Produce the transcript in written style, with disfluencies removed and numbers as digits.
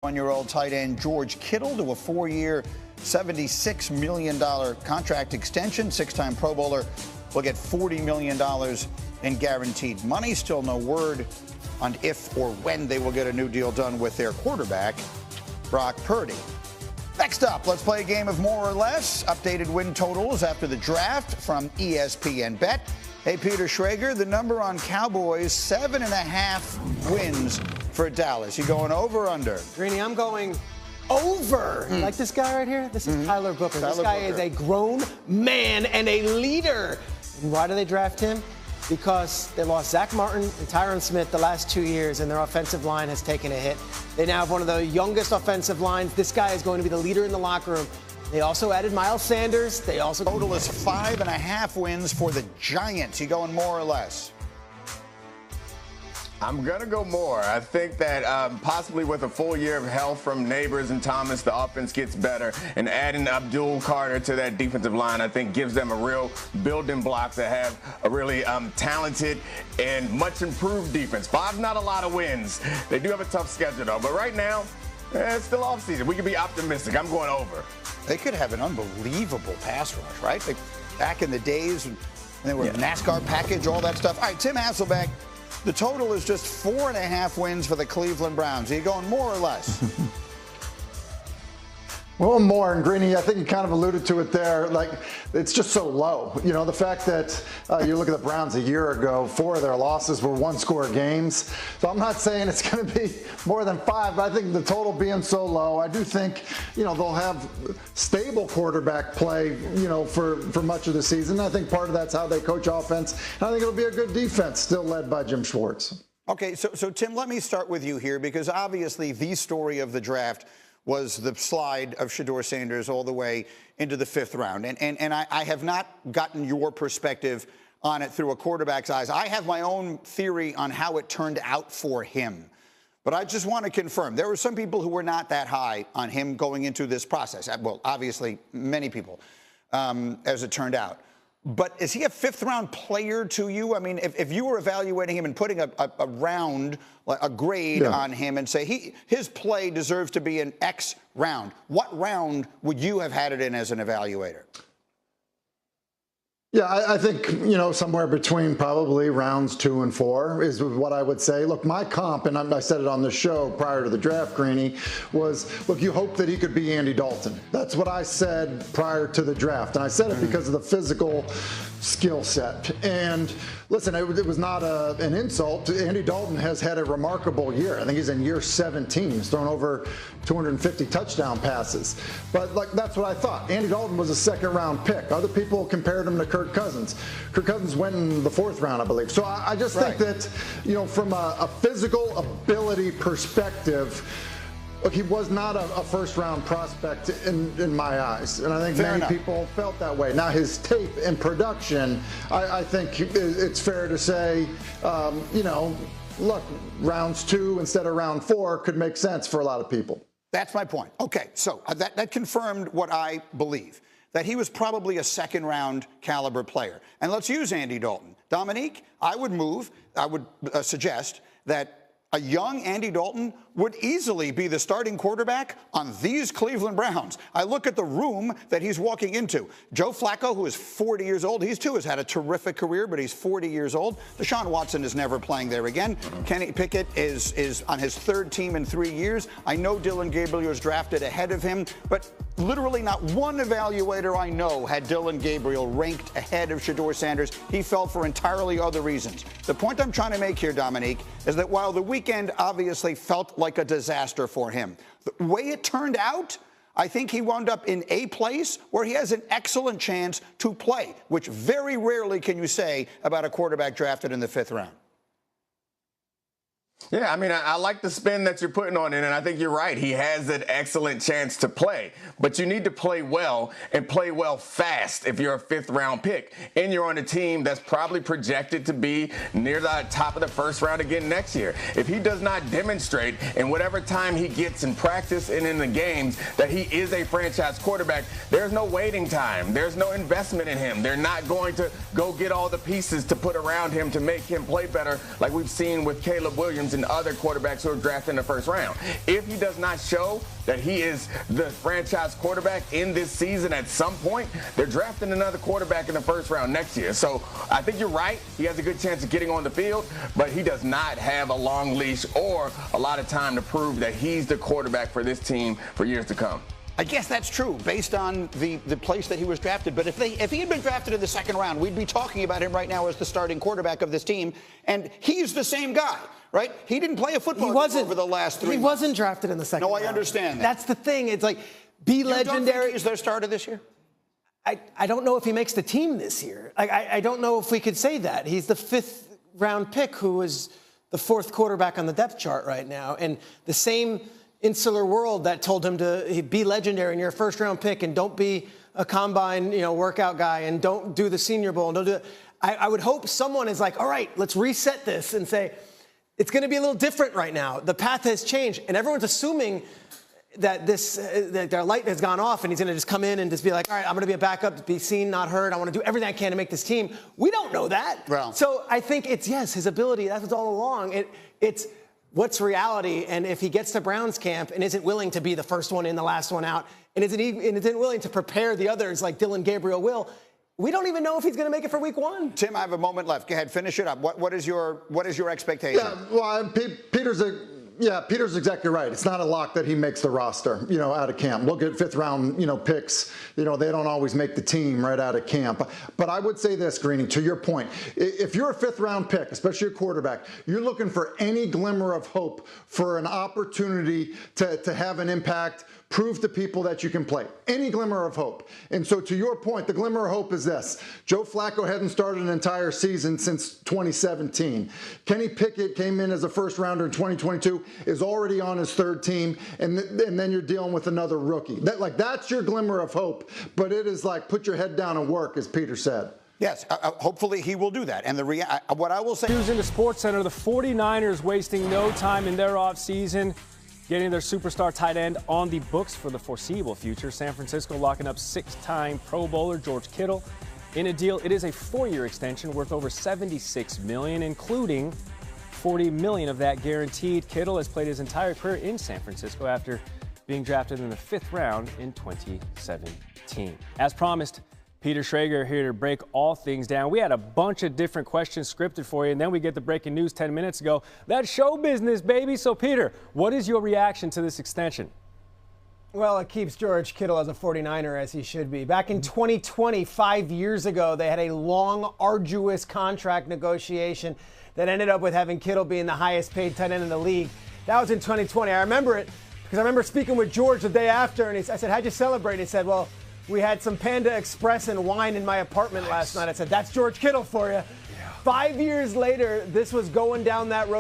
One-year-old tight end George Kittle to a 4-year, $76 million contract extension. Six-time Pro Bowler will get $40 million in guaranteed money. Still no word on if or when they will get a new deal done with their quarterback, Brock Purdy. Next up, let's play a game of more or less. Updated win totals after the draft from ESPN Bet. Hey, Peter Schrager, the number on Cowboys, 7.5 wins for Dallas. You going over or under? Greeny, I'm going over. Like this guy right here? This is Tyler Booker. This guy is a grown man and a leader. And why do they draft him? Because they lost Zach Martin and Tyron Smith the last 2 years, and their offensive line has taken a hit. They now have one of the youngest offensive lines. This guy is going to be the leader in the locker room. They also added Miles Sanders. They also total is 5.5 wins for the Giants. You going more or less? I'm going to go more. I think that possibly with a full year of health from Neighbors and Thomas, the offense gets better. And adding Abdul Carter to that defensive line, I think, gives them a real building block to have a really talented and much improved defense. 5's not a lot of wins. They do have a tough schedule, though. But right now, it's still offseason. We can be optimistic. I'm going over. They could have an unbelievable pass rush, right? Like back in the days when they were NASCAR package, all that stuff. All right, Tim Hasselbeck. The total is just 4.5 wins for the Cleveland Browns. Are you going more or less? Well, more. And Greeny, I think you kind of alluded to it there. Like, it's just so low. You know, the fact that you look at the Browns a year ago, 4 of their losses were one-score games. So I'm not saying it's going to be more than 5, but I think the total being so low, I do think, you know, they'll have stable quarterback play, you know, for much of the season. I think part of that's how they coach offense. And I think it'll be a good defense, still led by Jim Schwartz. Okay, so Tim, let me start with you here, because obviously the story of the draft was the slide of Shedeur Sanders all the way into the 5th round. And I have not gotten your perspective on it through a quarterback's eyes. I have my own theory on how it turned out for him. But I just want to confirm, there were some people who were not that high on him going into this process. Well, obviously, many people, as it turned out. But is he a 5th-round player to you? I mean, if you were evaluating him and putting a round, a grade on him and say his play deserves to be an X round, what round would you have had it in as an evaluator? Yeah, I think, you know, somewhere between probably rounds 2 and 4 is what I would say. Look, my comp, and I said it on the show prior to the draft, Greeny, was, look, you hope that he could be Andy Dalton. That's what I said prior to the draft. And I said it because of the physical skill set. And listen, it was not an insult. Andy Dalton has had a remarkable year. I think he's in year 17. He's thrown over 250 touchdown passes. But like, that's what I thought. Andy Dalton was a 2nd-round pick. Other people compared him to Kirk Cousins. Kirk Cousins went in the 4th round, I believe. So I just think that, you know, from a physical ability perspective, look, he was not a 1st-round prospect in my eyes, and I think many people felt that way. Now, his tape and production, I think it's fair to say, you know, look, rounds 2 instead of round 4 could make sense for a lot of people. That's my point. Okay, so that confirmed what I believe, that he was probably a 2nd-round caliber player. And let's use Andy Dalton. Dominique, I would suggest that a young Andy Dalton would easily be the starting quarterback on these Cleveland Browns. I look at the room that he's walking into. Joe Flacco, who is 40 years old, he too has had a terrific career, but he's 40 years old. Deshaun Watson is never playing there again. Kenny Pickett is on his 3rd team in 3 years. I know Dillon Gabriel was drafted ahead of him, but literally not one evaluator I know had Dillon Gabriel ranked ahead of Shedeur Sanders. He fell for entirely other reasons. The point I'm trying to make here, Dominique, is that while the weekend obviously felt like a disaster for him, the way it turned out, I think he wound up in a place where he has an excellent chance to play, which very rarely can you say about a quarterback drafted in the 5th round. Yeah, I mean, I like the spin that you're putting on it, and I think you're right. He has an excellent chance to play, but you need to play well and play well fast if you're a 5th-round pick, and you're on a team that's probably projected to be near the top of the 1st round again next year. If he does not demonstrate in whatever time he gets in practice and in the games that he is a franchise quarterback, there's no waiting time. There's no investment in him. They're not going to go get all the pieces to put around him to make him play better like we've seen with Caleb Williams teams and other quarterbacks who are drafted in the first round. If he does not show that he is the franchise quarterback in this season at some point, they're drafting another quarterback in the first round next year. So I think you're right. He has a good chance of getting on the field, but he does not have a long leash or a lot of time to prove that he's the quarterback for this team for years to come. I guess that's true based on the place that he was drafted. But if he had been drafted in the second round, we'd be talking about him right now as the starting quarterback of this team. And he's the same guy, right? He didn't play a football game over the last 3 months. He wasn't drafted in the second round. No, I understand that. That's the thing. It's like, be legendary. You don't think he's their starter this year? I don't know if he makes the team this year. I don't know if we could say that. He's the 5th round pick who was the 4th quarterback on the depth chart right now. And the same insular world that told him to be legendary and you're a first-round pick and don't be a combine, workout guy and don't do the Senior Bowl and don't do it. I would hope someone is like, all right, let's reset this and say it's going to be a little different right now. The path has changed, and everyone's assuming that that their light has gone off and he's going to just come in and just be like, all right, I'm going to be a backup, be seen, not heard. I want to do everything I can to make this team. We don't know that. Well, so I think it's, yes, his ability. That's what's all along. It's what's reality, and if he gets to Browns camp and isn't willing to be the first one in, the last one out, and isn't willing to prepare the others like Dylan Gabriel will, we don't even know if he's going to make it for week 1. Tim, I have a moment left. Go ahead, finish it up. What is your expectation? Yeah, well, Peter's exactly right. It's not a lock that he makes the roster, out of camp. Look at 5th round, picks. They don't always make the team right out of camp. But I would say this, Greeny, to your point, if you're a 5th round pick, especially a quarterback, you're looking for any glimmer of hope for an opportunity to have an impact, prove to people that you can play. Any glimmer of hope. And so to your point, the glimmer of hope is this. Joe Flacco hadn't started an entire season since 2017. Kenny Pickett came in as a first rounder in 2022, is already on his 3rd team, and then you're dealing with another rookie. That's your glimmer of hope, but it is like put your head down and work, as Peter said. Yes, hopefully he will do that. And what I will say... News in the Sportscenter, the 49ers wasting no time in their offseason, getting their superstar tight end on the books for the foreseeable future. San Francisco locking up 6-time Pro Bowler George Kittle in a deal. It is a 4-year extension worth over $76 million, including $40 million of that guaranteed. Kittle has played his entire career in San Francisco after being drafted in the 5th round in 2017. As promised, Peter Schrager here to break all things down. We had a bunch of different questions scripted for you, and then we get the breaking news 10 minutes ago. That's show business, baby. So, Peter, what is your reaction to this extension? Well, it keeps George Kittle as a 49er, as he should be. Back in 2020, 5 years ago, they had a long, arduous contract negotiation that ended up with having Kittle being the highest paid tight end in the league. That was in 2020. I remember it because I remember speaking with George the day after, and I said, how'd you celebrate? He said, well, we had some Panda Express and wine in my apartment last night. I said, that's George Kittle for you. Yeah. 5 years later, this was going down that road.